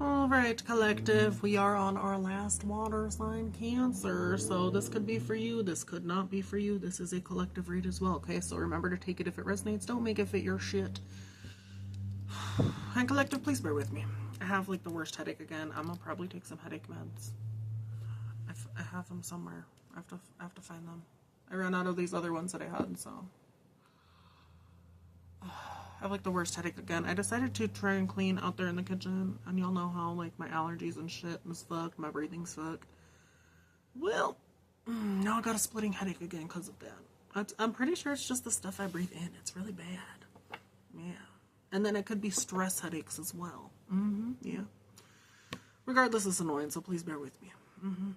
Alright, collective, we are on our last water sign, Cancer. So this could be for you, this could not be for you. This is a collective read as well, okay? So remember to take it if it resonates. Don't make it fit your shit. And collective, please bear with me. I have like the worst headache again. I'm gonna probably take some headache meds. I have them somewhere. I have to find them. I ran out of these other ones that I had, so I have like the worst headache again. I decided to try and clean out there in the kitchen, and y'all know how like my allergies and shit is fucked, my breathing's fucked. Well, now I got a splitting headache again because of that. I'm pretty sure it's just the stuff I breathe in. It's really bad. Yeah. And then it could be stress headaches as well. Yeah. Regardless, it's annoying, so please bear with me. I'm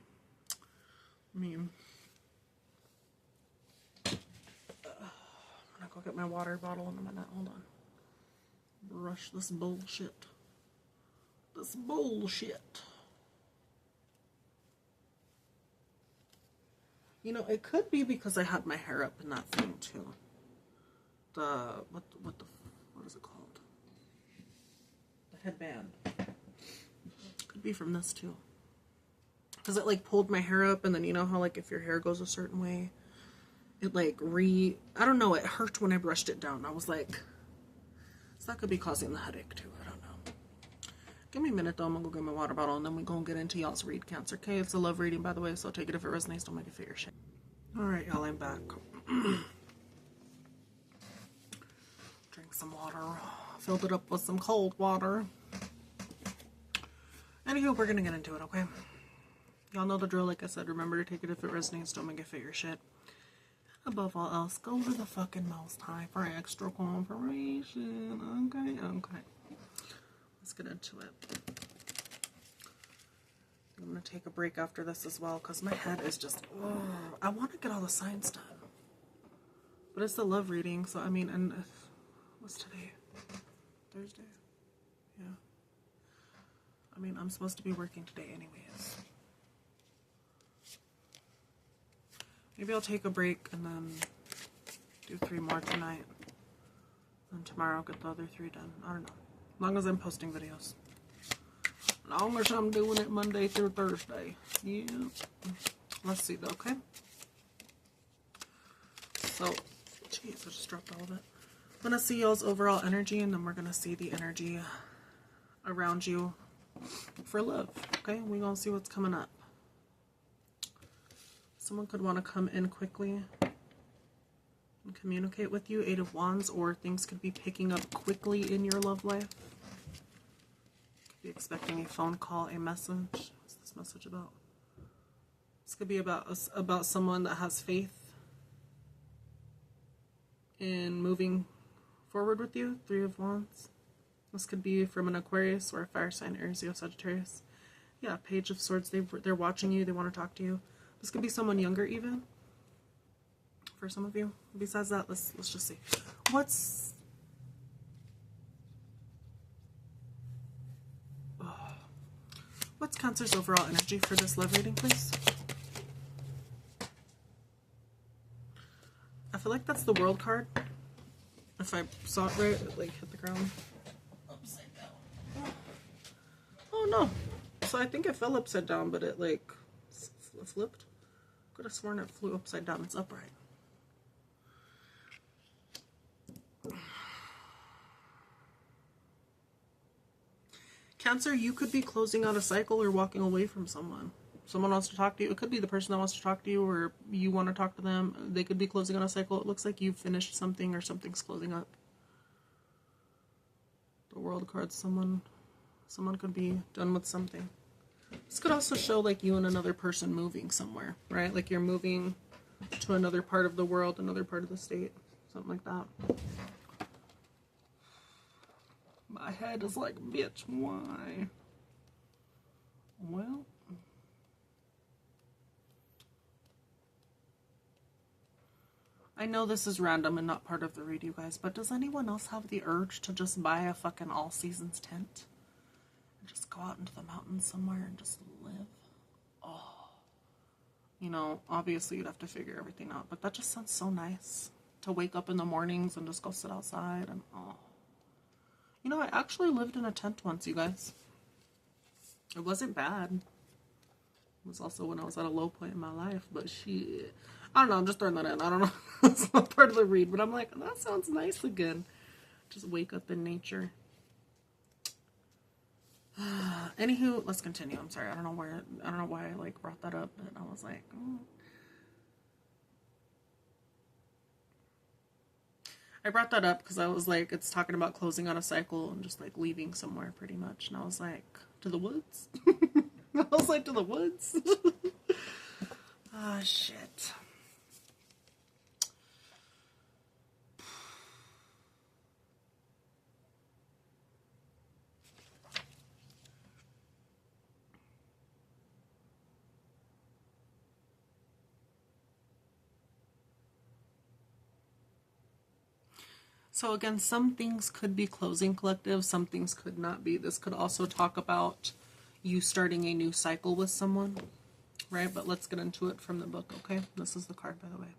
gonna go get my water bottle in a minute. Hold on. Brush this bullshit. This bullshit. You know, it could be because I had my hair up in that thing too. What is it called? The headband. Could be from this too. Because it like pulled my hair up, and then you know how like if your hair goes a certain way, it like I don't know, it hurt when I brushed it down. I was like, so that could be causing the headache too. I don't know. Give me a minute though, I'm gonna go get my water bottle and then we're gonna get into y'all's read, Cancer. Okay, it's a love reading by the way, so take it if it resonates, don't make it fit your shit. Alright, y'all, I'm back. Drink some water. Filled it up with some cold water. Anywho, we're gonna get into it, okay? Y'all know the drill, like I said. Remember to take it if it resonates, don't make it fit your shit. Above all else, go to the fucking Most High for extra confirmation. Okay. Let's get into it. I'm gonna take a break after this as well, because my head is just, I want to get all the signs done. But it's the love reading, so I mean, and what's today? Thursday? Yeah. I mean, I'm supposed to be working today anyways. Maybe I'll take a break and then do 3 more tonight. And tomorrow I'll get the other 3 done. I don't know. As long as I'm posting videos. As long as I'm doing it Monday through Thursday. Yeah. Let's see though, okay? So, jeez, I just dropped all of it. I'm going to see y'all's overall energy, and then we're going to see the energy around you for love, okay? We're going to see what's coming up. Someone could want to come in quickly and communicate with you, 8 of Wands, or things could be picking up quickly in your love life. Could be expecting a phone call, a message. What's this message about? This could be about someone that has faith in moving forward with you, 3 of Wands. This could be from an Aquarius or a fire sign, Aries, Leo, Sagittarius. Yeah, Page of Swords. They're watching you. They want to talk to you. This could be someone younger even. For some of you. Besides that, let's just see. What's Cancer's overall energy for this love reading, please? I feel like that's the World card. If I saw it right, it like hit the ground upside down. Oh no. So I think it fell upside down, but it like flipped. Could have sworn it flew upside down. It's upright. Cancer, you could be closing out a cycle or walking away from someone. Someone wants to talk to you. It could be the person that wants to talk to you, or you want to talk to them. They could be closing out a cycle. It looks like you've finished something or something's closing up. The World card, someone could be done with something. This could also show like you and another person moving somewhere, right? Like you're moving to another part of the world, another part of the state, something like that. My head is like, bitch, why? Well, I know this is random and not part of the read, you guys, but does anyone else have the urge to just buy a fucking all seasons tent? Just go out into the mountains somewhere and just live. Oh, you know, obviously you'd have to figure everything out, but that just sounds so nice to wake up in the mornings and just go sit outside and you know, I actually lived in a tent once, you guys. It wasn't bad. It was also when I was at a low point in my life, but I don't know, I'm just throwing that in. I don't know. It's not part of the read, but I'm like, that sounds nice again. Just wake up in nature. Anywho, let's continue. I'm sorry. I don't know why I like brought that up, but I was like, I brought that up because I was like, it's talking about closing out a cycle and just like leaving somewhere pretty much. And I was like, to the woods? I was like, to the woods? Ah, shit. So again, some things could be closing collective, some things could not be. This could also talk about you starting a new cycle with someone, right? But let's get into it from the book, okay? This is the card, by the way.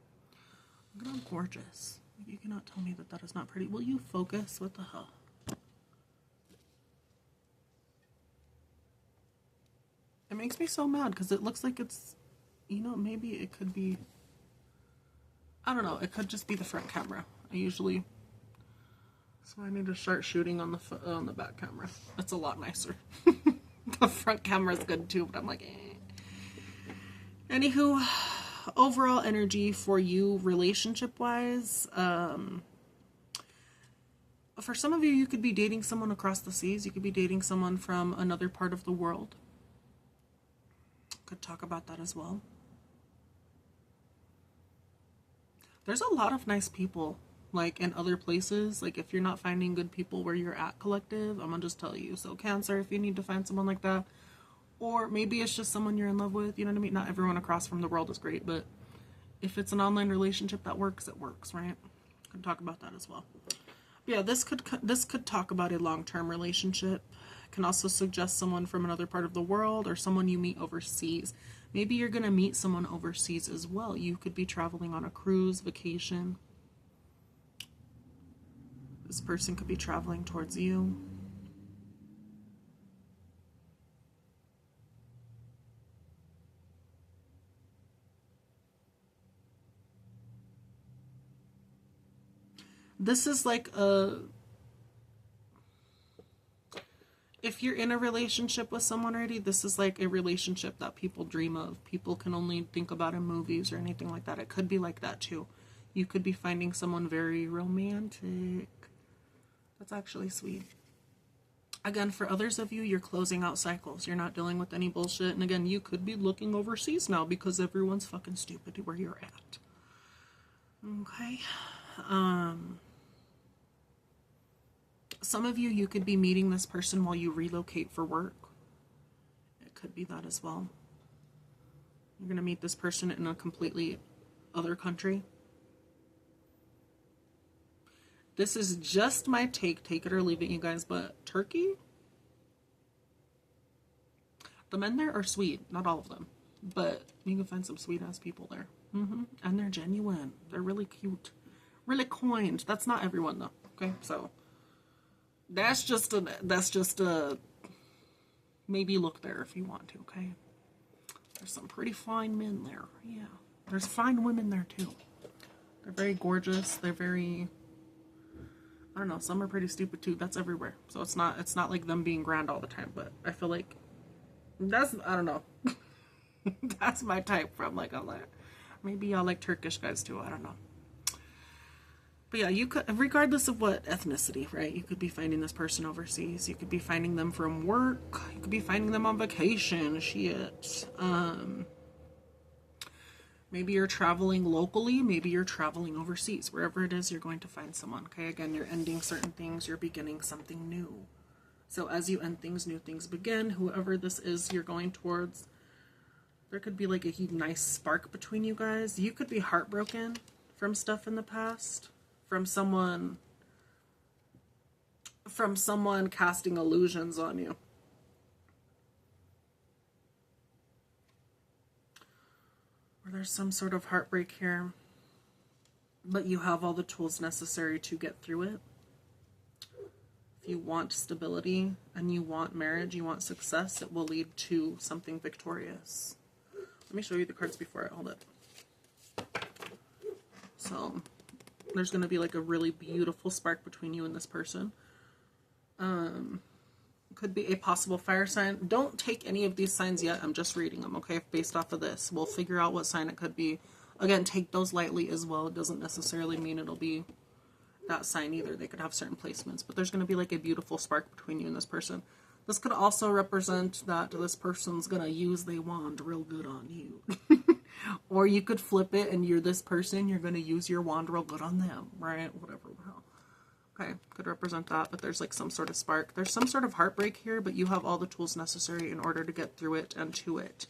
Look at how gorgeous. You cannot tell me that that is not pretty. Will you focus? What the hell? It makes me so mad because it looks like it's, you know, maybe it could be, I don't know, it could just be the front camera. I usually... So I need to start shooting on the back camera. That's a lot nicer. The front camera is good too, but I'm like, eh. Anywho, overall energy for you relationship-wise. For some of you, you could be dating someone across the seas. You could be dating someone from another part of the world. Could talk about that as well. There's a lot of nice people. Like in other places, like if you're not finding good people where you're at collective, I'm gonna just tell you. So Cancer, if you need to find someone like that, or maybe it's just someone you're in love with, you know what I mean? Not everyone across from the world is great, but if it's an online relationship that works, it works, right? Could talk about that as well. But yeah, this could talk about a long-term relationship. It can also suggest someone from another part of the world or someone you meet overseas. Maybe you're gonna meet someone overseas as well. You could be traveling on a cruise, vacation. This person could be traveling towards you. This is like if you're in a relationship with someone already, this is like a relationship that people dream of. People can only think about in movies or anything like that. It could be like that too. You could be finding someone very romantic. That's actually sweet. Again, for others of you, you're closing out cycles. You're not dealing with any bullshit. And again, you could be looking overseas now because everyone's fucking stupid where you're at. Okay. Some of you, you could be meeting this person while you relocate for work. It could be that as well. You're going to meet this person in a completely other country. This is just my take it or leave it, you guys, but Turkey? The men there are sweet. Not all of them, but you can find some sweet-ass people there. And they're genuine. They're really cute. Really coined. That's not everyone, though, okay? So, that's just a, maybe look there if you want to, okay? There's some pretty fine men there, yeah. There's fine women there, too. They're very gorgeous. They're very... I don't know, some are pretty stupid too. That's everywhere. So it's not like them being grand all the time, but I feel like I don't know. That's my type from like, maybe y'all like Turkish guys too. I don't know. But yeah, you could, regardless of what ethnicity, right? You could be finding this person overseas. You could be finding them from work. You could be finding them on vacation. Shit. Maybe you're traveling locally, maybe you're traveling overseas. Wherever it is, you're going to find someone, okay? Again, you're ending certain things, you're beginning something new. So as you end things, new things begin. Whoever this is you're going towards, there could be like a nice spark between you guys. You could be heartbroken from stuff in the past, from someone casting illusions on you. Or there's some sort of heartbreak here, but you have all the tools necessary to get through it. If you want stability and you want marriage, you want success, it will lead to something victorious. Let me show you the cards before I hold it. So there's going to be like a really beautiful spark between you and this person. Could be a possible fire sign. Don't take any of these signs yet. I'm just reading them, okay? Based off of this. We'll figure out what sign it could be. Again, take those lightly as well. It doesn't necessarily mean it'll be that sign either. They could have certain placements. But there's going to be like a beautiful spark between you and this person. This could also represent that this person's going to use their wand real good on you. Or you could flip it and you're this person. You're going to use your wand real good on them, right? Whatever the hell. Okay, could represent that, but there's like some sort of spark. There's some sort of heartbreak here, but you have all the tools necessary in order to get through it and to it.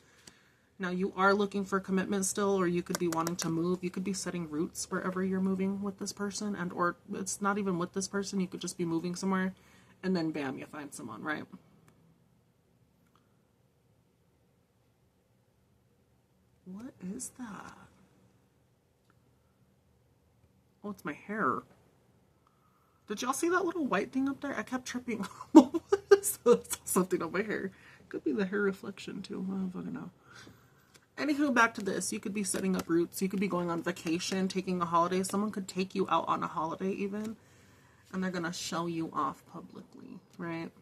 Now, you are looking for commitment still, or you could be wanting to move. You could be setting roots wherever you're moving with this person, and or it's not even with this person. You could just be moving somewhere, and then bam, you find someone, right? What is that? Oh, it's my hair. Did y'all see that little white thing up there? I kept tripping. So something on my hair. Could be the hair reflection too. I don't fucking know. Anywho, back to this. You could be setting up roots. You could be going on vacation, taking a holiday. Someone could take you out on a holiday even. And they're going to show you off publicly, right?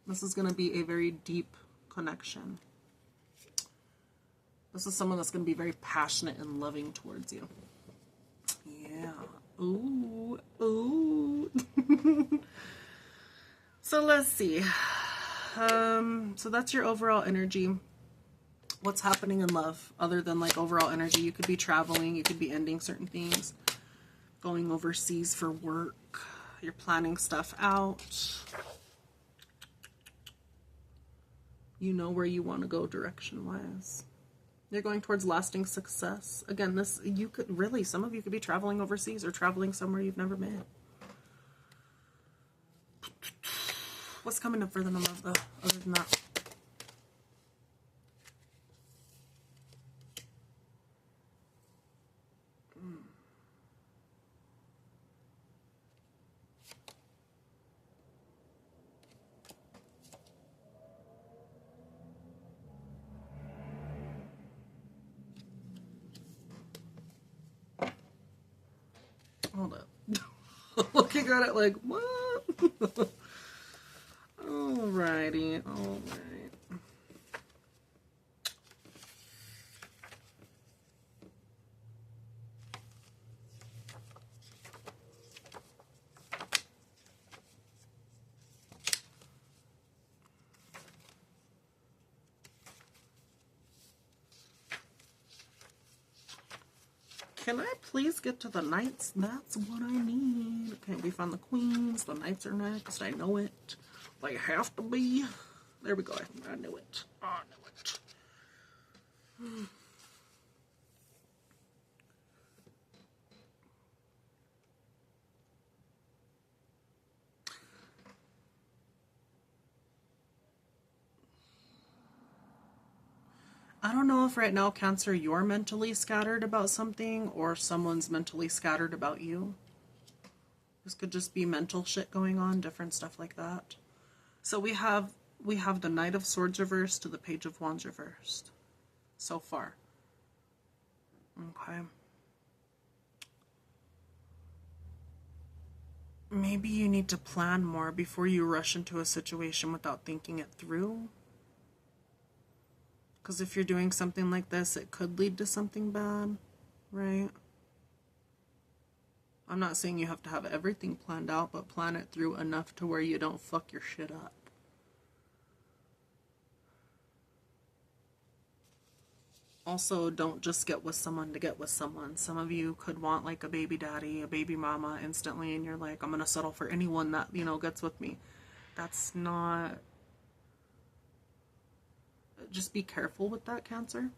This is going to be a very deep connection. This is someone that's going to be very passionate and loving towards you. Yeah. Ooh, ooh. So let's see. So that's your overall energy. What's happening in love other than like overall energy? You could be traveling. You could be ending certain things. Going overseas for work. You're planning stuff out. You know where you want to go direction-wise. You're going towards lasting success. Again, this, you could really, some of you could be traveling overseas or traveling somewhere you've never been. What's coming up for them in love, though, other than that? Hold up. Looking at it like, what? Alrighty, alright. Can I please get to the knights? That's what I need. Okay, we found the queens. The knights are next. I know it. They have to be. There we go. I knew it. I knew it. I don't know if right now, Cancer, you're mentally scattered about something or someone's mentally scattered about you. This could just be mental shit going on, different stuff like that. So we have the Knight of Swords reversed to the Page of Wands reversed so far. Okay. Maybe you need to plan more before you rush into a situation without thinking it through. Because if you're doing something like this, it could lead to something bad, right? I'm not saying you have to have everything planned out, but plan it through enough to where you don't fuck your shit up. Also, don't just get with someone to get with someone. Some of you could want like a baby daddy, a baby mama instantly, and you're like, I'm going to settle for anyone that, you know, gets with me. That's not... Just be careful with that, Cancer.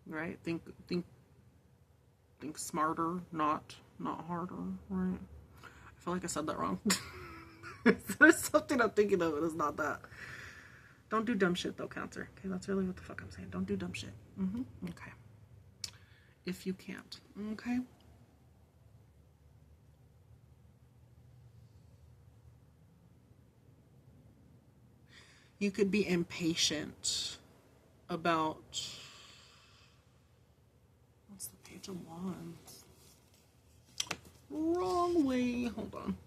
Right? Think smarter, not harder, right? I feel like I said that wrong. There's something I'm thinking of, and it's not that. Don't do dumb shit, though, Cancer. Okay, that's really what the fuck I'm saying. Don't do dumb shit. Okay. If you can't. Okay? You could be impatient about... What's the Page of Wands? Wrong way. Hold on.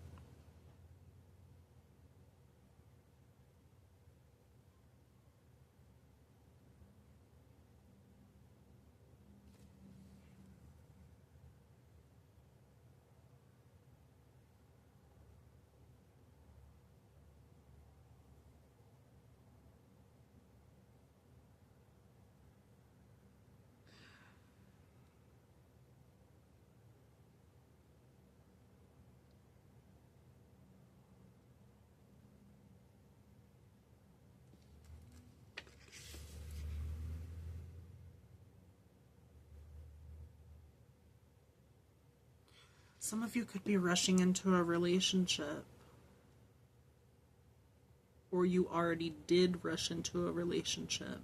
Some of you could be rushing into a relationship. Or you already did rush into a relationship.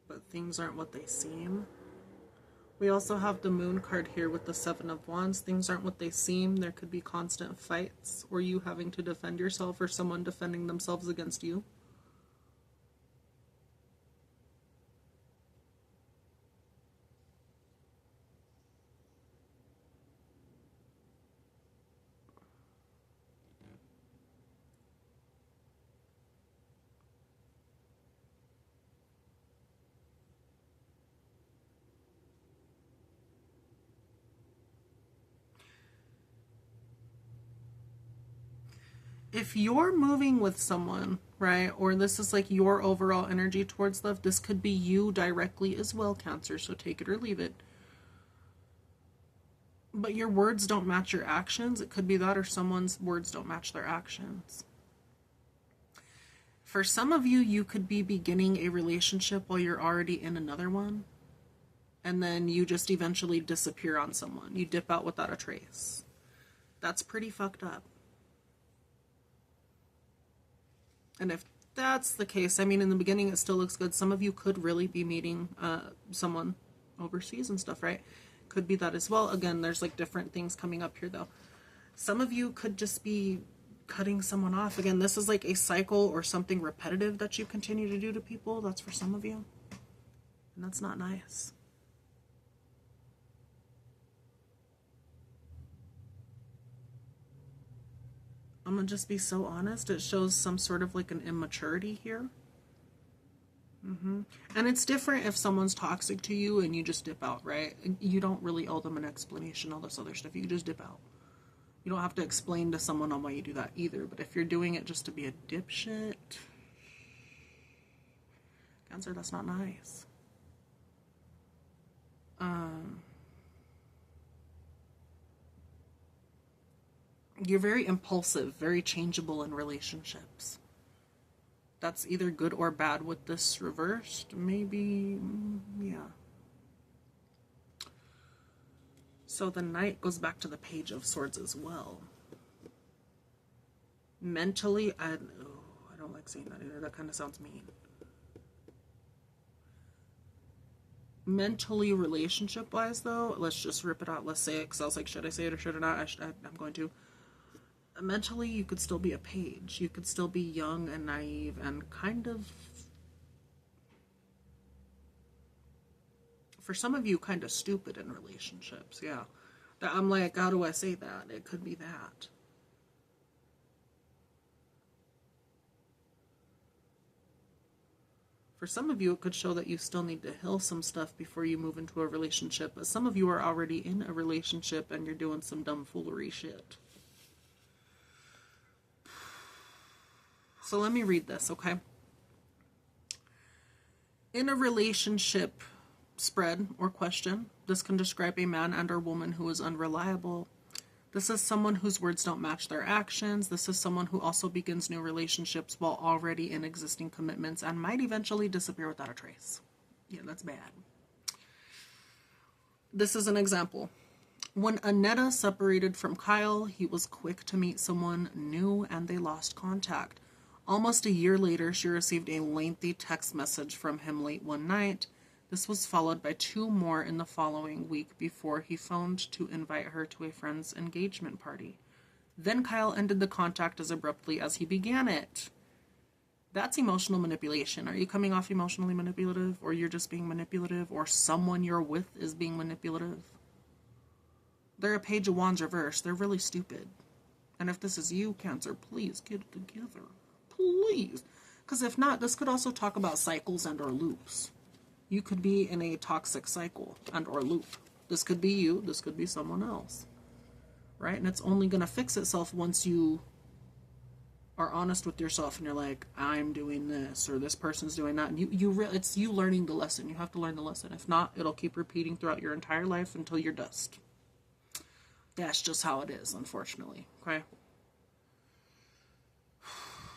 But things aren't what they seem. We also have the Moon card here with the Seven of Wands. Things aren't what they seem. There could be constant fights, or you having to defend yourself, or someone defending themselves against you. If you're moving with someone, right, or this is like your overall energy towards love, this could be you directly as well, Cancer, so take it or leave it. But your words don't match your actions. It could be that, or someone's words don't match their actions. For some of you, you could be beginning a relationship while you're already in another one. And then you just eventually disappear on someone. You dip out without a trace. That's pretty fucked up. And if that's the case, I mean, in the beginning it still looks good. Some of you could really be meeting someone overseas and stuff, right? Could be that as well. Again, there's like different things coming up here though. Some of you could just be cutting someone off. Again, this is like a cycle or something repetitive that you continue to do to people. That's for some of you. And that's not nice. I'm gonna just be so honest. It shows some sort of like an immaturity here. And it's different if someone's toxic to you and you just dip out, right? You don't really owe them an explanation, all this other stuff. You just dip out. You don't have to explain to someone on why you do that either. But if you're doing it just to be a dipshit, Cancer, that's not nice. You're very impulsive, very changeable in relationships. That's either good or bad with this reversed. Maybe, yeah. So the Knight goes back to the Page of Swords as well. Mentally, I don't like saying that either. That kind of sounds mean. Mentally, relationship-wise, though, let's just rip it out. Let's say it, because I was like, should I say it or should I not? I'm going to. Mentally, you could still be a page. You could still be young and naive and kind of, for some of you, kind of stupid in relationships. Yeah. I'm like, how do I say that? It could be that. For some of you, it could show that you still need to heal some stuff before you move into a relationship. But some of you are already in a relationship and you're doing some dumb foolery shit. So let me read this, okay? In a relationship spread or question, this can describe a man and or woman who is unreliable. This is someone whose words don't match their actions. This is someone who also begins new relationships while already in existing commitments and might eventually disappear without a trace. Yeah, that's bad. This is an example. When Annetta separated from Kyle, he was quick to meet someone new and they lost contact. Almost a year later, she received a lengthy text message from him late one night. This was followed by 2 more in the following week before he phoned to invite her to a friend's engagement party. Then Kyle ended the contact as abruptly as he began it. That's emotional manipulation. Are you coming off emotionally manipulative, or you're just being manipulative, or someone you're with is being manipulative? They're a Page of Wands reverse. They're really stupid. And if this is you, Cancer, please get it together. Please. Because if not, this could also talk about cycles and or loops. You could be in a toxic cycle and or loop. This could be you. This could be someone else. Right? And it's only going to fix itself once you are honest with yourself and you're like, I'm doing this, or this person's doing that. And it's you learning the lesson. You have to learn the lesson. If not, it'll keep repeating throughout your entire life until you're dust. That's just how it is, unfortunately. Okay?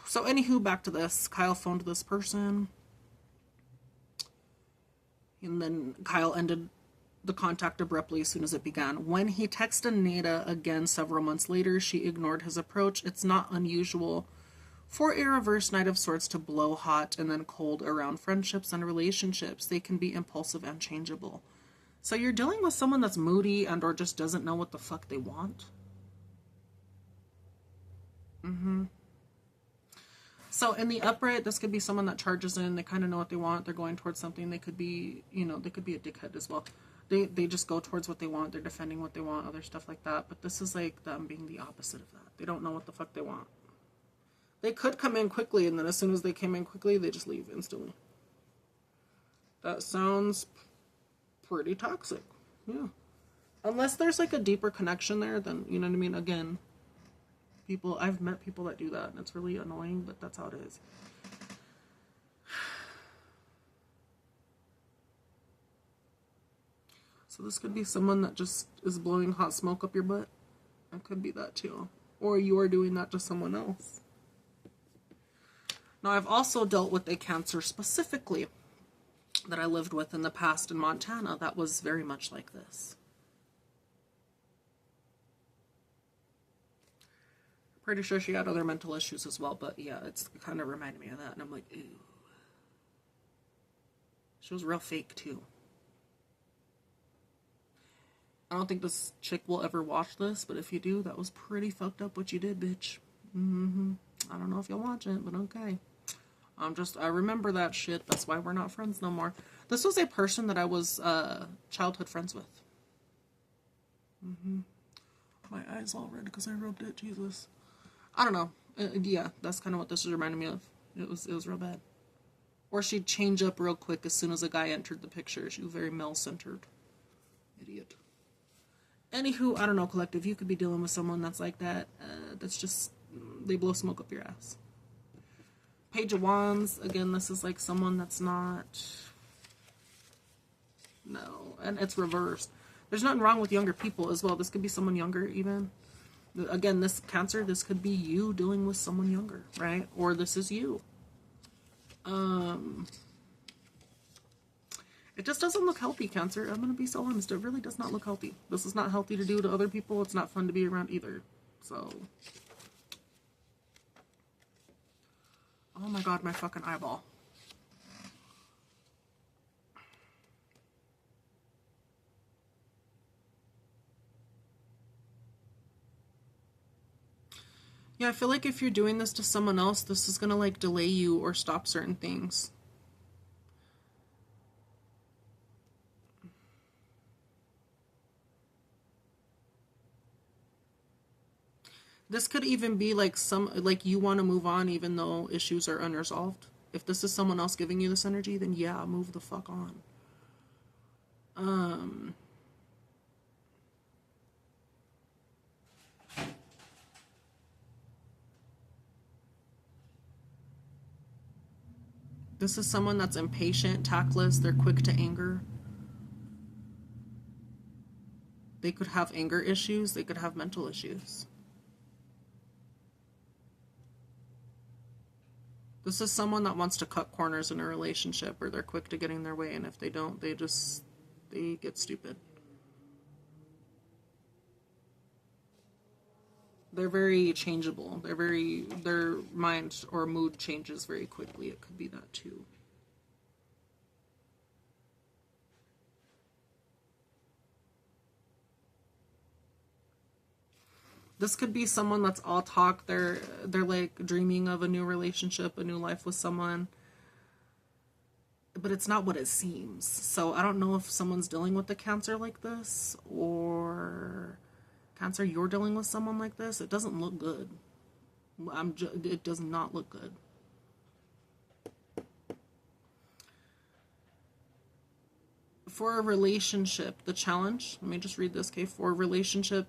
So, anywho, back to this. Kyle phoned this person. And then Kyle ended the contact abruptly as soon as it began. When he texted Nada again several months later, she ignored his approach. It's not unusual for a reverse Knight of Swords to blow hot and then cold around friendships and relationships. They can be impulsive and changeable. So you're dealing with someone that's moody and or just doesn't know what the fuck they want. So in the upright, this could be someone that charges in. They kind of know what they want. They're going towards something. They could be, they could be a dickhead as well. They just go towards what they want. They're defending what they want, other stuff like that. But this is like them being the opposite of that. They don't know what the fuck they want. They could come in quickly, and then as soon as they came in quickly, they just leave instantly. That sounds pretty toxic. Yeah. Unless there's like a deeper connection there, then, you know what I mean? Again, I've met people that do that, and it's really annoying, but that's how it is. So this could be someone that just is blowing hot smoke up your butt. It could be that too. Or you are doing that to someone else. Now, I've also dealt with a Cancer specifically that I lived with in the past in Montana that was very much like this. Pretty sure she had other mental issues as well, but yeah, it's kind of reminded me of that, and I'm like, ew. She was real fake too. I don't think this chick will ever watch this, but if you do, that was pretty fucked up what you did, bitch. I don't know if you'll watch it, but okay. I remember that shit. That's why we're not friends no more. This was a person that I was childhood friends with. My eyes all red because I rubbed it. Jesus. I don't know. Yeah, that's kind of what this is reminding me of. It was real bad. Or she'd change up real quick as soon as a guy entered the picture. She was very male-centered. Idiot. Anywho, I don't know, collective. You could be dealing with someone that's like that. That's just, they blow smoke up your ass. Page of Wands. Again, this is like someone that's not, no. And it's reversed. There's nothing wrong with younger people as well. This could be someone younger even. Again, this Cancer, this could be you dealing with someone younger, right? Or this is you. It just doesn't look healthy, Cancer. I'm going to be so honest. It really does not look healthy. This is not healthy to do to other people. It's not fun to be around either. So. Oh my god, my fucking eyeball. Yeah, I feel like if you're doing this to someone else, this is going to like delay you or stop certain things. This could even be like like you want to move on even though issues are unresolved. If this is someone else giving you this energy, then yeah, move the fuck on. This is someone that's impatient, tactless, they're quick to anger. They could have anger issues, they could have mental issues. This is someone that wants to cut corners in a relationship, or they're quick to getting their way, and if they don't, they get stupid. They're very changeable. Their mind or mood changes very quickly. It could be that too. This could be someone that's all talk. They're like dreaming of a new relationship, a new life with someone. But it's not what it seems. So I don't know if someone's dealing with a Cancer like this, or Cancer, you're dealing with someone like this. It doesn't look good. It does not look good. For a relationship, the challenge, let me just read this, okay? For a relationship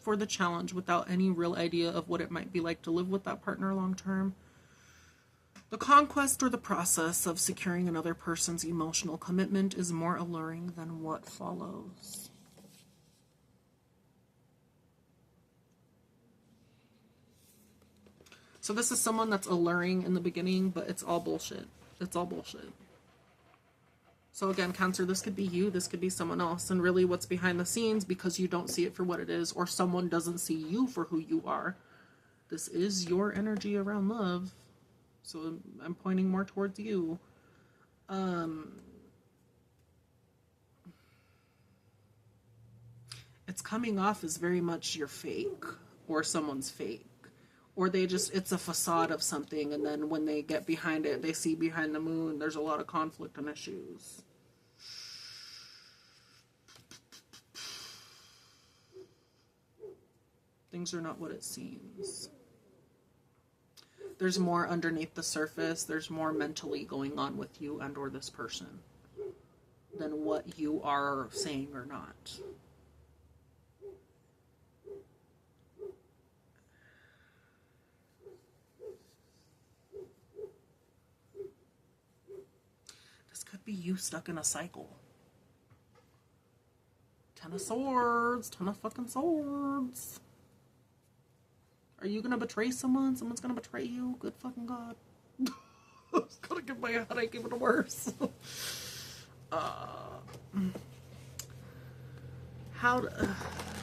for the challenge without any real idea of what it might be like to live with that partner long term. The conquest or the process of securing another person's emotional commitment is more alluring than what follows. So this is someone that's alluring in the beginning, but it's all bullshit. It's all bullshit. So again, Cancer, this could be you, this could be someone else. And really what's behind the scenes, because you don't see it for what it is, or someone doesn't see you for who you are. This is your energy around love. So I'm pointing more towards you. It's coming off as very much you're fake, or someone's fake. Or it's a facade of something, and then when they get behind it, they see behind the moon, there's a lot of conflict and issues. Things are not what it seems. There's more underneath the surface. There's more mentally going on with you and or this person than what you are saying or not. This could be you stuck in a cycle. 10 of Swords. 10 of fucking Swords. Are you gonna betray someone? Someone's gonna betray you? Good fucking God. I was gonna give my headache even worse.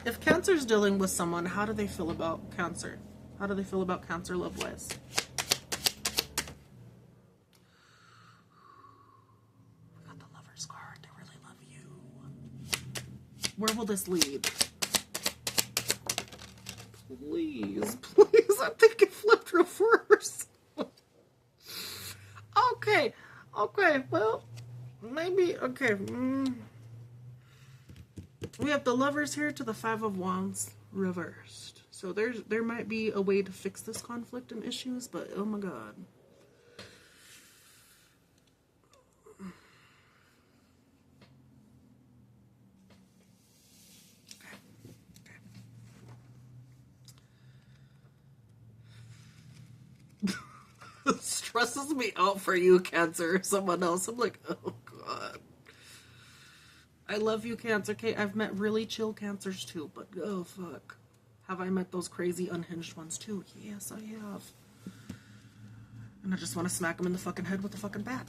If Cancer's dealing with someone, how do they feel about Cancer? How do they feel about Cancer love-wise? We got the Lover's card. They really love you. Where will this lead? Please, please. I think it flipped reverse. Okay, well, maybe, okay. We have the Lovers here to the Five of Wands reversed. So there might be a way to fix this conflict and issues, but oh my God. It stresses me out for you, Cancer, or someone else. I'm like, oh God. I love you, Cancer. Okay, I've met really chill Cancers too, but oh fuck. Have I met those crazy unhinged ones too? Yes, I have. And I just want to smack them in the fucking head with a fucking bat.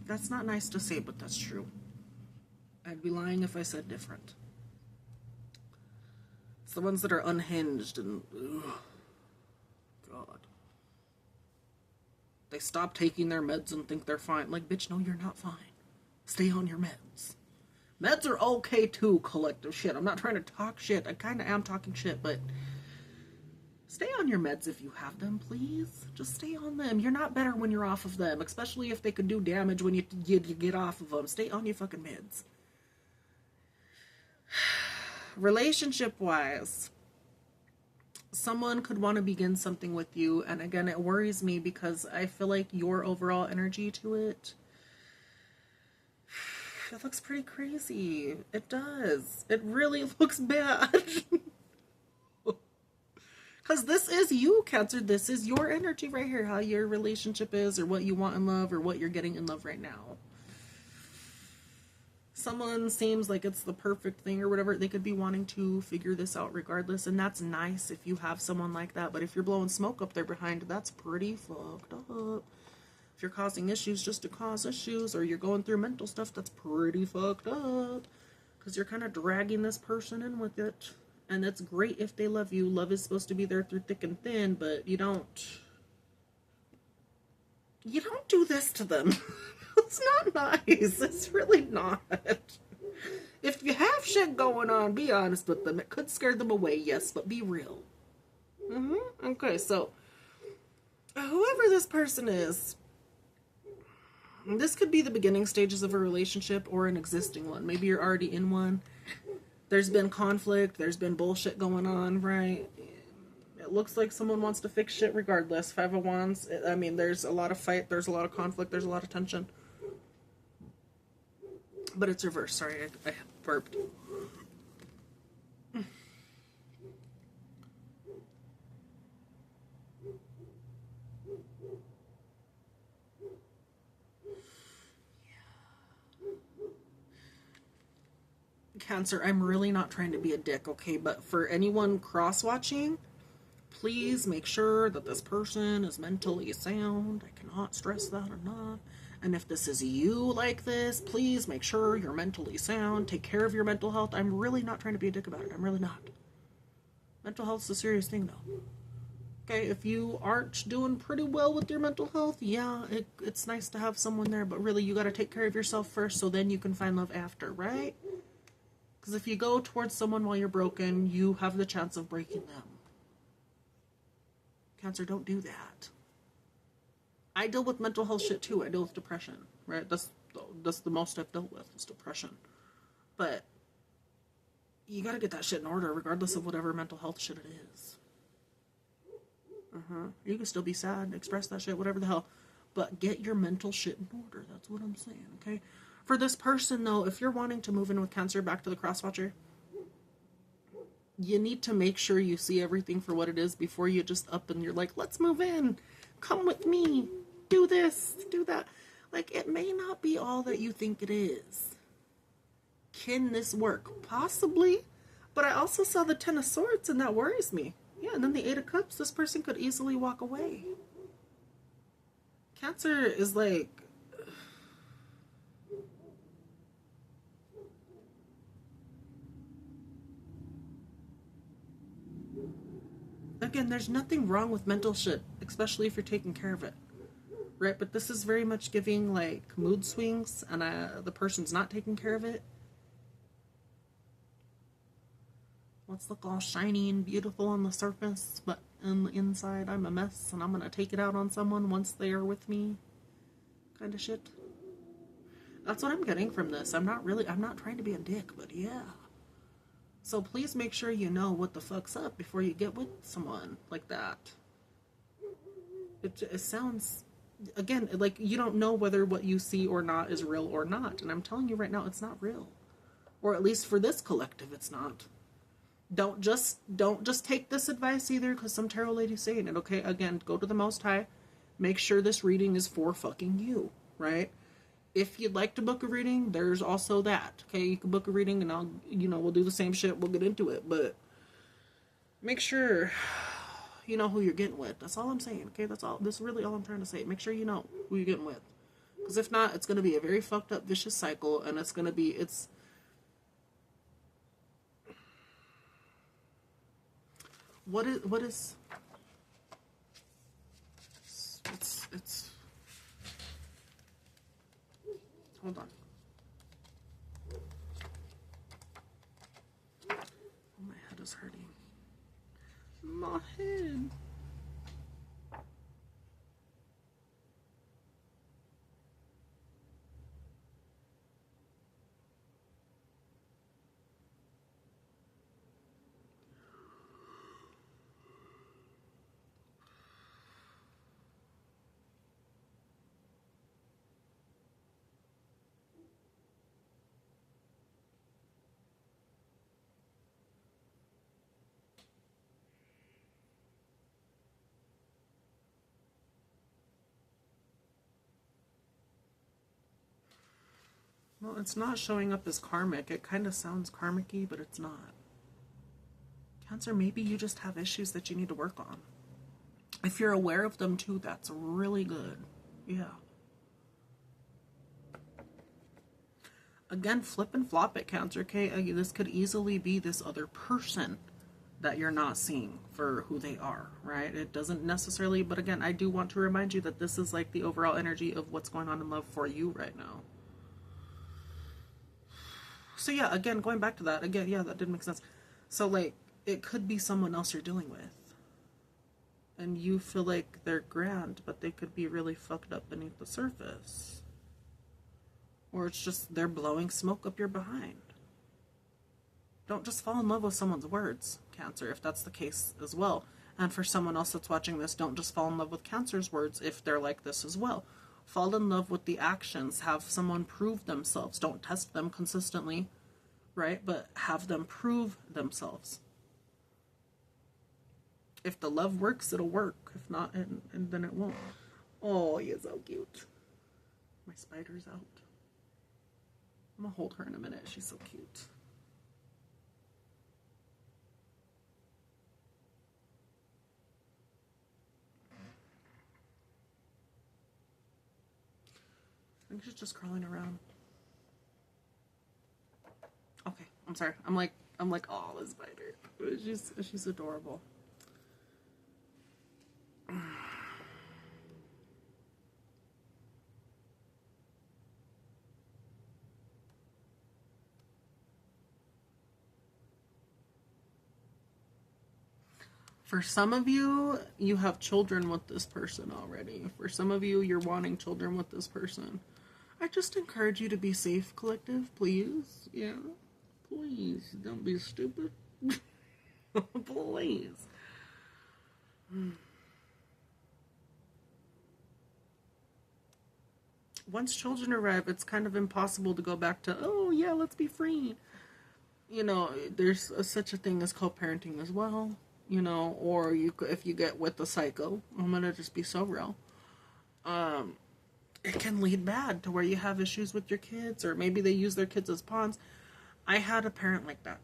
That's not nice to say, but that's true. I'd be lying if I said different. It's the ones that are unhinged and... ugh, God. They stop taking their meds and think they're fine. Like, bitch, no, you're not fine. Stay on your meds. Meds are okay too, collective shit. I'm not trying to talk shit. I kind of am talking shit, but stay on your meds if you have them, please. Just stay on them. You're not better when you're off of them, especially if they could do damage when you get off of them. Stay on your fucking meds. Relationship-wise, someone could want to begin something with you, and again, it worries me because I feel like your overall energy to it looks pretty crazy. It does. It really looks bad. Because this is you, Cancer. This is your energy right here, how your relationship is, or what you want in love, or what you're getting in love right now. Someone seems like it's the perfect thing or whatever. They could be wanting to figure this out regardless, and that's nice if you have someone like that. But if you're blowing smoke up there behind, that's pretty fucked up. If you're causing issues just to cause issues, or you're going through mental stuff, that's pretty fucked up. Because you're kind of dragging this person in with it. And it's great if they love you. Love is supposed to be there through thick and thin, but you don't do this to them. It's not nice. It's really not. If you have shit going on. Be honest with them. It could scare them away, yes, but be real. Okay, so whoever this person is, this could be the beginning stages of a relationship or an existing one. Maybe you're already in one. There's been conflict. There's been bullshit going on, right? It looks like someone wants to fix shit regardless. Five of Wands. I mean, there's a lot of fight. There's a lot of conflict. There's a lot of tension. But it's reversed. Sorry, I burped. Cancer, I'm really not trying to be a dick, okay? But for anyone cross-watching, please make sure that this person is mentally sound. I cannot stress that enough. And if this is you like this, please make sure you're mentally sound. Take care of your mental health. I'm really not trying to be a dick about it. I'm really not. Mental health's a serious thing, though. Okay, if you aren't doing pretty well with your mental health, yeah, it's nice to have someone there, but really you gotta take care of yourself first so then you can find love after, right? Because if you go towards someone while you're broken, you have the chance of breaking them. Cancer, don't do that. I deal with mental health shit too. I deal with depression, right? That's the most I've dealt with, is depression. But you gotta get that shit in order, regardless of whatever mental health shit it is. You can still be sad, express that shit, whatever the hell. But get your mental shit in order. That's what I'm saying, okay? For this person, though, if you're wanting to move in with Cancer, back to the crosswatcher, you need to make sure you see everything for what it is before you just up and you're like, let's move in. Come with me. Do this. Do that. Like, it may not be all that you think it is. Can this work? Possibly. But I also saw the Ten of Swords, and that worries me. Yeah, and then the Eight of Cups. This person could easily walk away. Cancer is like... Again, there's nothing wrong with mental shit, especially if you're taking care of it. Right? But this is very much giving, like, mood swings, and the person's not taking care of it. Let's look all shiny and beautiful on the surface, but on the inside, I'm a mess, and I'm gonna take it out on someone once they are with me. Kind of shit. That's what I'm getting from this. I'm not trying to be a dick, but yeah. So please make sure you know what the fuck's up before you get with someone like that. It sounds, again, like you don't know whether what you see or not is real or not. And I'm telling you right now, it's not real. Or at least for this collective, it's not. Don't just take this advice either, because some tarot lady's saying it, okay? Again, go to the Most High. Make sure this reading is for fucking you, right? If you'd like to book a reading, there's also that. Okay, you can book a reading and we'll do the same shit. We'll get into it. But make sure you know who you're getting with. That's all I'm saying, okay? That's really all I'm trying to say. Make sure you know who you're getting with. Because if not, it's going to be a very fucked up, vicious cycle. And it's going to be, What is... It's... Hold on. Oh, my head is hurting. My head. Well, it's not showing up as karmic. It kind of sounds karmic-y, but it's not. Cancer, maybe you just have issues that you need to work on. If you're aware of them too, that's really good. Yeah. Again, flip and flop it, Cancer, okay? This could easily be this other person that you're not seeing for who they are, right? It doesn't necessarily, but again, I do want to remind you that this is like the overall energy of what's going on in love for you right now. So yeah, again, going back to that, again, yeah, that did make sense. So like, it could be someone else you're dealing with. And you feel like they're grand, but they could be really fucked up beneath the surface. Or it's just they're blowing smoke up your behind. Don't just fall in love with someone's words, Cancer, if that's the case as well. And for someone else that's watching this, don't just fall in love with Cancer's words if they're like this as well. Fall in love with the actions. Have someone prove themselves. Don't test them consistently, right? But have them prove themselves. If the love works, it'll work. If not, and then it won't. Oh, you're so cute. My spider's out. I'm gonna hold her in a minute. She's so cute. I think she's just crawling around. Okay, I'm sorry. I'm like, oh, the spider. She's adorable. For some of you, you have children with this person already. For some of you, you're wanting children with this person. I just encourage you to be safe, collective, please. Yeah. Please, don't be stupid. Please. Once children arrive, it's kind of impossible to go back to, oh, yeah, let's be free. You know, there's such a thing as co-parenting as well. You know, or if you get with the psycho, I'm gonna just be so real. It can lead bad to where you have issues with your kids, or maybe they use their kids as pawns. I had a parent like that,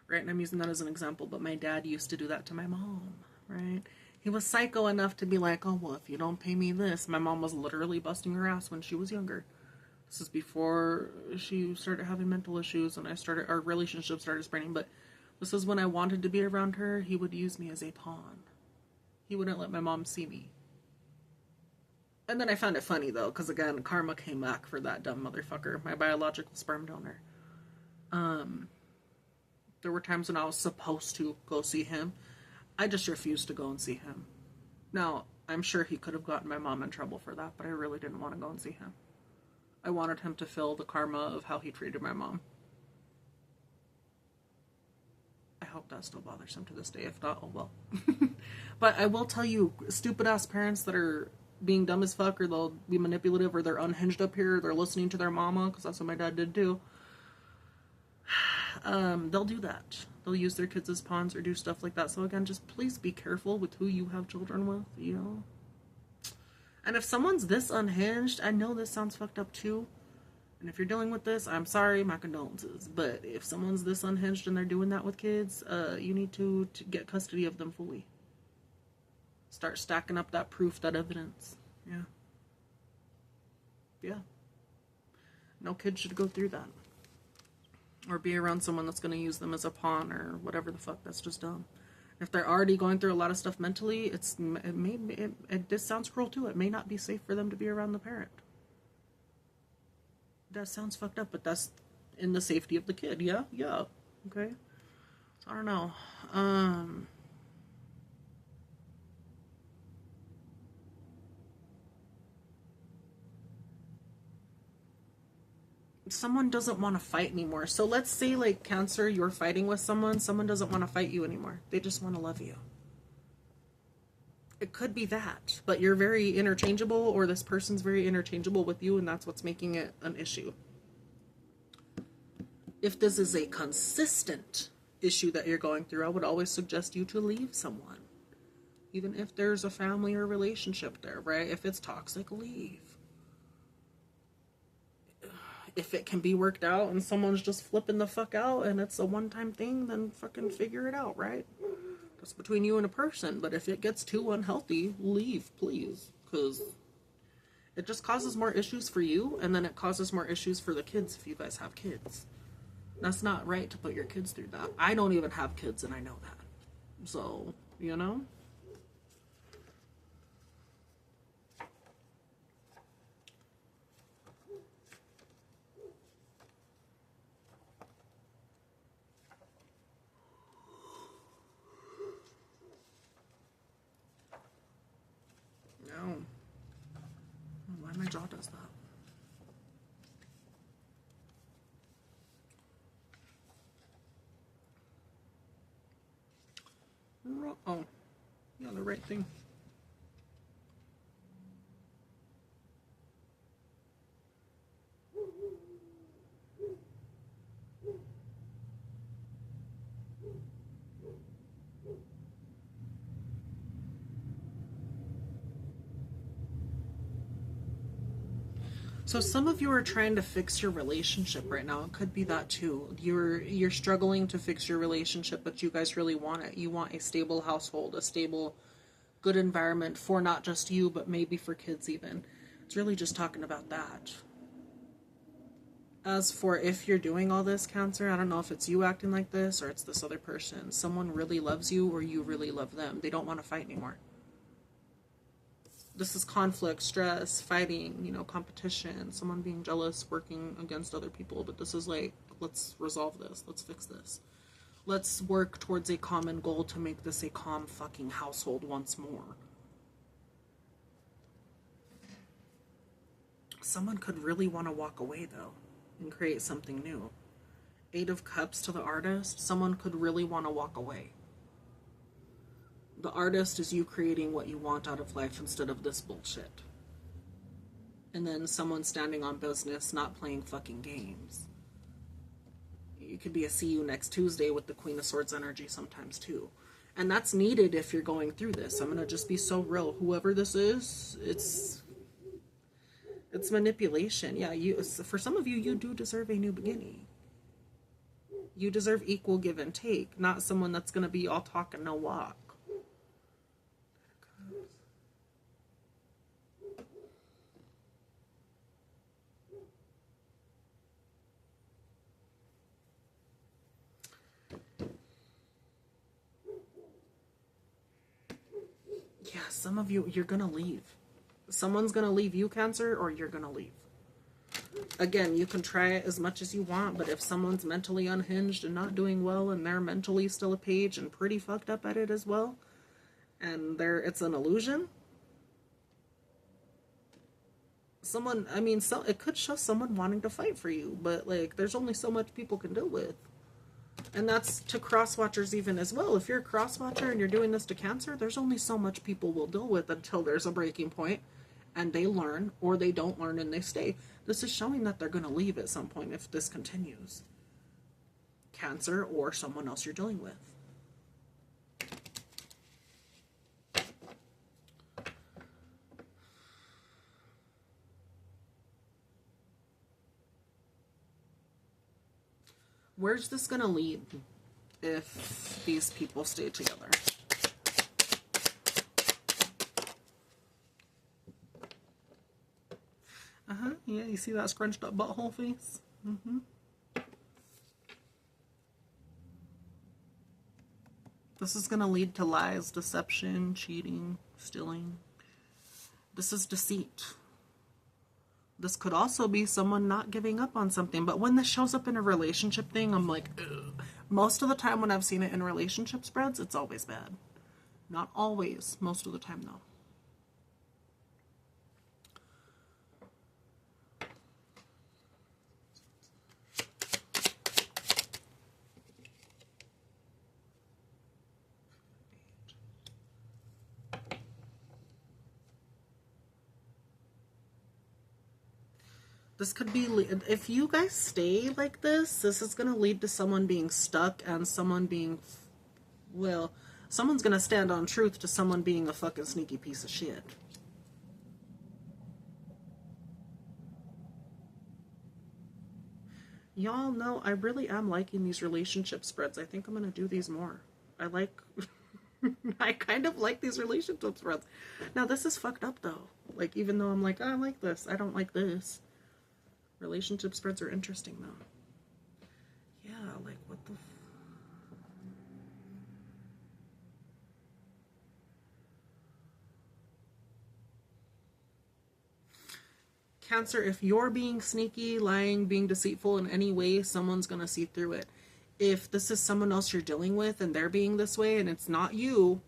right? And I'm using that as an example, but my dad used to do that to my mom, right? He was psycho enough to be like, oh, well, if you don't pay me this. My mom was literally busting her ass when she was younger. This is before she started having mental issues and our relationship started spreading, but this is when I wanted to be around her. He would use me as a pawn. He wouldn't let my mom see me. And then I found it funny, though, because, again, karma came back for that dumb motherfucker, my biological sperm donor. There were times when I was supposed to go see him. I just refused to go and see him. Now, I'm sure he could have gotten my mom in trouble for that, but I really didn't want to go and see him. I wanted him to feel the karma of how he treated my mom. I hope that still bothers him to this day. If not, oh well. But I will tell you, stupid ass parents that are being dumb as fuck, or they'll be manipulative, or they're unhinged up here, they're listening to their mama, because that's what my dad did too. They'll do that. They'll use their kids as pawns or do stuff like that. So again, just please be careful with who you have children with, you know. And if someone's this unhinged, I know this sounds fucked up too. And if you're dealing with this, I'm sorry, my condolences. But if someone's this unhinged and they're doing that with kids, you need to get custody of them fully. Start stacking up that proof, that evidence. Yeah. Yeah. No kid should go through that. Or be around someone that's going to use them as a pawn or whatever the fuck. That's just dumb. If they're already going through a lot of stuff mentally, this sounds cruel too. It may not be safe for them to be around the parent. That sounds fucked up, but that's in the safety of the kid. Yeah? Yeah. Okay. So I don't know. Someone doesn't want to fight anymore. So let's say, like, Cancer, you're fighting with someone doesn't want to fight you anymore. They just want to love you. It could be that, but you're very interchangeable, or this person's very interchangeable with you, and that's what's making it an issue. If this is a consistent issue that you're going through, I would always suggest you to leave someone. Even if there's a family or relationship there, right? If it's toxic, leave. If it can be worked out and someone's just flipping the fuck out and it's a one-time thing, then fucking figure it out, right? That's between you and a person. But if it gets too unhealthy, leave, please. Because it just causes more issues for you, and then it causes more issues for the kids if you guys have kids. That's not right to put your kids through that. I don't even have kids, and I know that. So, you know? wrong? Oh, yeah, the right thing. So some of you are trying to fix your relationship right now. It could be that too. You're struggling to fix your relationship, but you guys really want it. You want a stable household, a stable, good environment for not just you, but maybe for kids even. It's really just talking about that. As for if you're doing all this, Cancer, I don't know if it's you acting like this or it's this other person. Someone really loves you or you really love them. They don't want to fight anymore. This is conflict, stress, fighting, competition, someone being jealous, working against other people. But this is like, let's resolve this. Let's fix this. Let's work towards a common goal to make this a calm fucking household once more. Someone could really want to walk away, though, and create something new. 8 of Cups to the artist. Someone could really want to walk away. The artist is you creating what you want out of life instead of this bullshit. And then someone standing on business, not playing fucking games. You could be a see you next Tuesday with the Queen of Swords energy sometimes too. And that's needed if you're going through this. I'm going to just be so real. Whoever this is, it's manipulation. Yeah, for some of you, you do deserve a new beginning. You deserve equal give and take, not someone that's going to be all talk and no walk. Yeah, some of you, you're going to leave. Someone's going to leave you, Cancer, or you're going to leave. Again, you can try it as much as you want, but if someone's mentally unhinged and not doing well, and they're mentally still a page and pretty fucked up at it as well, and it's an illusion, it could show someone wanting to fight for you, but, there's only so much people can deal with. And that's to cross-watchers even as well. If you're a cross-watcher and you're doing this to Cancer, there's only so much people will deal with until there's a breaking point and they learn, or they don't learn and they stay. This is showing that they're going to leave at some point if this continues. Cancer or someone else you're dealing with. Where's this going to lead if these people stay together? Yeah, you see that scrunched up butthole face? This is going to lead to lies, deception, cheating, stealing. This is deceit. This could also be someone not giving up on something. But when this shows up in a relationship thing, I'm like, ugh. Most of the time when I've seen it in relationship spreads, it's always bad. Not always. Most of the time, though. This could be, if you guys stay like this is going to lead to someone being stuck and someone being, someone's going to stand on truth to someone being a fucking sneaky piece of shit. Y'all know I really am liking these relationship spreads. I think I'm going to do these more. I kind of like these relationship spreads. Now, this is fucked up, though. Even though I'm like, oh, I like this, I don't like this. Relationship spreads are interesting, though. Yeah, what the... Cancer, if you're being sneaky, lying, being deceitful in any way, someone's going to see through it. If this is someone else you're dealing with and they're being this way and it's not you,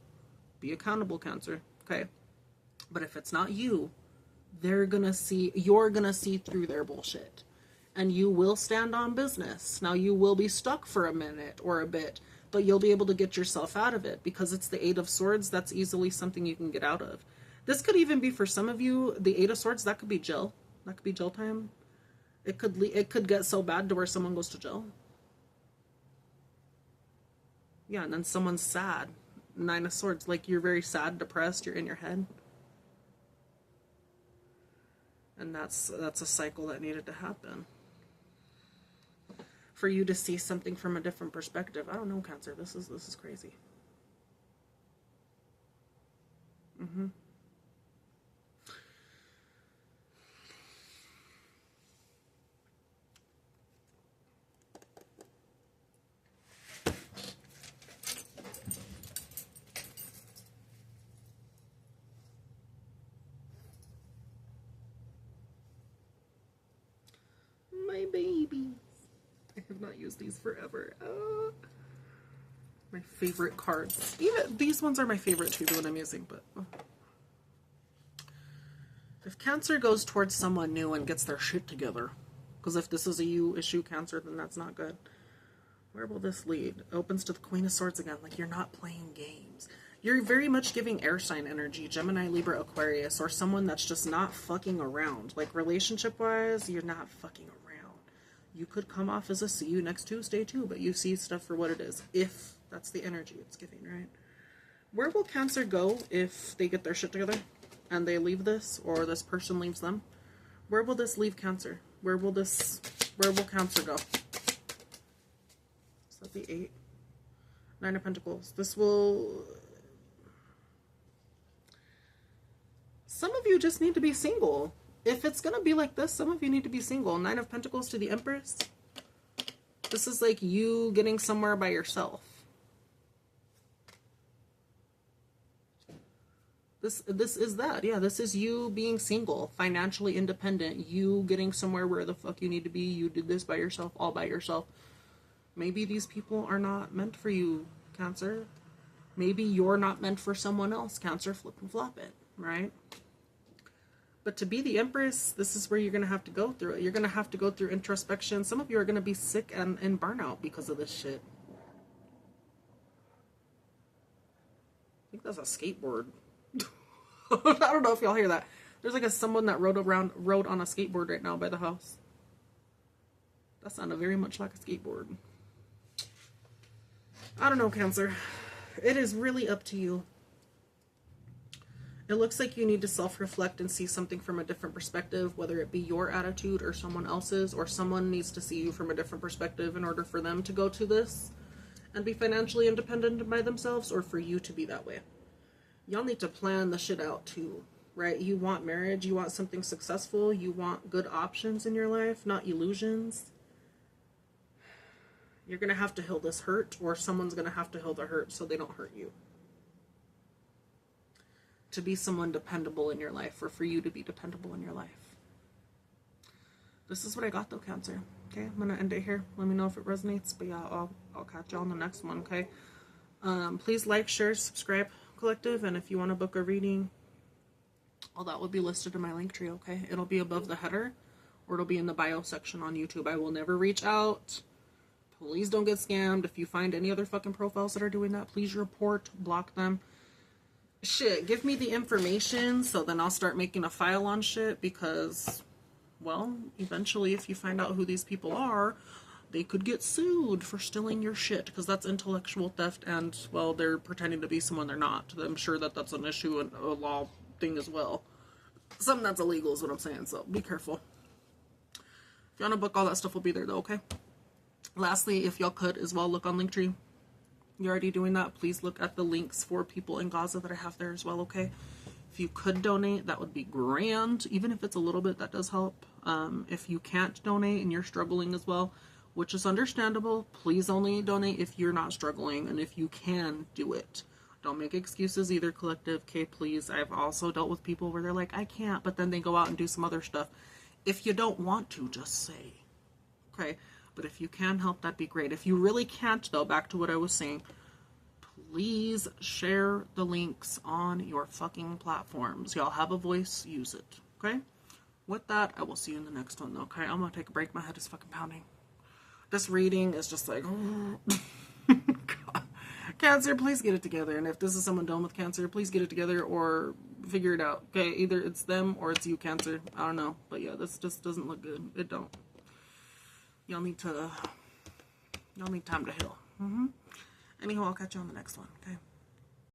be accountable, Cancer, okay? But if it's not you, you're going to see through their bullshit. And you will stand on business. Now, you will be stuck for a minute or a bit, but you'll be able to get yourself out of it because it's the Eight of Swords. That's easily something you can get out of. This could even be for some of you, the Eight of Swords, that could be jail. That could be jail time. It could get so bad to where someone goes to jail. Yeah, and then someone's sad. Nine of Swords, like you're very sad, depressed, you're in your head. And that's a cycle that needed to happen. For you to see something from a different perspective. I don't know, Cancer. This is crazy. My babies. I have not used these forever. My favorite cards. Even these ones are my favorite too, the one I'm using, but if Cancer goes towards someone new and gets their shit together, because if this is a you issue, Cancer, then that's not good. Where will this lead? It opens to the Queen of Swords again, like you're not playing games. You're very much giving air sign energy, Gemini, Libra, Aquarius, or someone that's just not fucking around. Like relationship-wise, you're not fucking around. You could come off as a see you next Tuesday too, but you see stuff for what it is. If that's the energy it's giving, right? Where will Cancer go if they get their shit together and they leave this, or this person leaves them? Where will this leave Cancer? Where will Cancer go? Is that the 8? 9 of Pentacles. This will... Some of you just need to be single. If it's going to be like this, some of you need to be single. 9 of Pentacles to the Empress. This is like you getting somewhere by yourself. This is that. Yeah, this is you being single, financially independent. You getting somewhere where the fuck you need to be. You did this by yourself, all by yourself. Maybe these people are not meant for you, Cancer. Maybe you're not meant for someone else, Cancer. Flip and flop it, right? But to be the Empress, this is where you're going to have to go through it. You're going to have to go through introspection. Some of you are going to be sick and in burnout because of this shit. I think that's a skateboard. I don't know if y'all hear that. There's like someone that rode on a skateboard right now by the house. That sounded very much like a skateboard. I don't know, Cancer. It is really up to you. It looks like you need to self-reflect and see something from a different perspective, whether it be your attitude or someone else's, or someone needs to see you from a different perspective in order for them to go to this and be financially independent by themselves, or for you to be that way. Y'all need to plan the shit out too, right? You want marriage, you want something successful, you want good options in your life, not illusions. You're going to have to heal this hurt, or someone's going to have to heal the hurt so they don't hurt you. To be someone dependable in your life, or for you to be dependable in your life. This is what I got though, Cancer. Okay, I'm gonna end it here. Let me know if it resonates. But yeah, I'll catch you on the next one. Okay. Please like, share, subscribe, collective, and if you want to book a reading, all that will be listed in my Linktree. Okay, it'll be above the header, or it'll be in the bio section on YouTube. I will never reach out. Please don't get scammed. If you find any other fucking profiles that are doing that, please report, block them. Shit, give me the information so then I'll start making a file on shit, because, well, eventually if you find out who these people are, they could get sued for stealing your shit, because that's intellectual theft, and, well, they're pretending to be someone they're not. I'm sure that that's an issue and a law thing as well. Something that's illegal is what I'm saying, so be careful. If you want to book, all that stuff will be there though, okay? Lastly, if y'all could as well, look on Linktree. You're already doing that. Please look at the links for people in Gaza that I have there as well, okay? If you could donate, that would be grand. Even if it's a little bit, that does help. If you can't donate and you're struggling as well, which is understandable, please only donate if you're not struggling, and if you can, do it. Don't make excuses either, collective. Okay, please. I've also dealt with people where they're like, I can't, but then they go out and do some other stuff. If you don't want to, just say. Okay? But if you can help, that'd be great. If you really can't, though, back to what I was saying, please share the links on your fucking platforms. Y'all have a voice, use it. Okay? With that, I will see you in the next one, though. Okay? I'm gonna take a break. My head is fucking pounding. This reading is just like, oh, God. Cancer, please get it together. And if this is someone done with Cancer, please get it together or figure it out. Okay, either it's them or it's you, Cancer. I don't know. But yeah, this just doesn't look good. It don't. Y'all need time to heal. Anyhow, I'll catch you on the next one. Okay.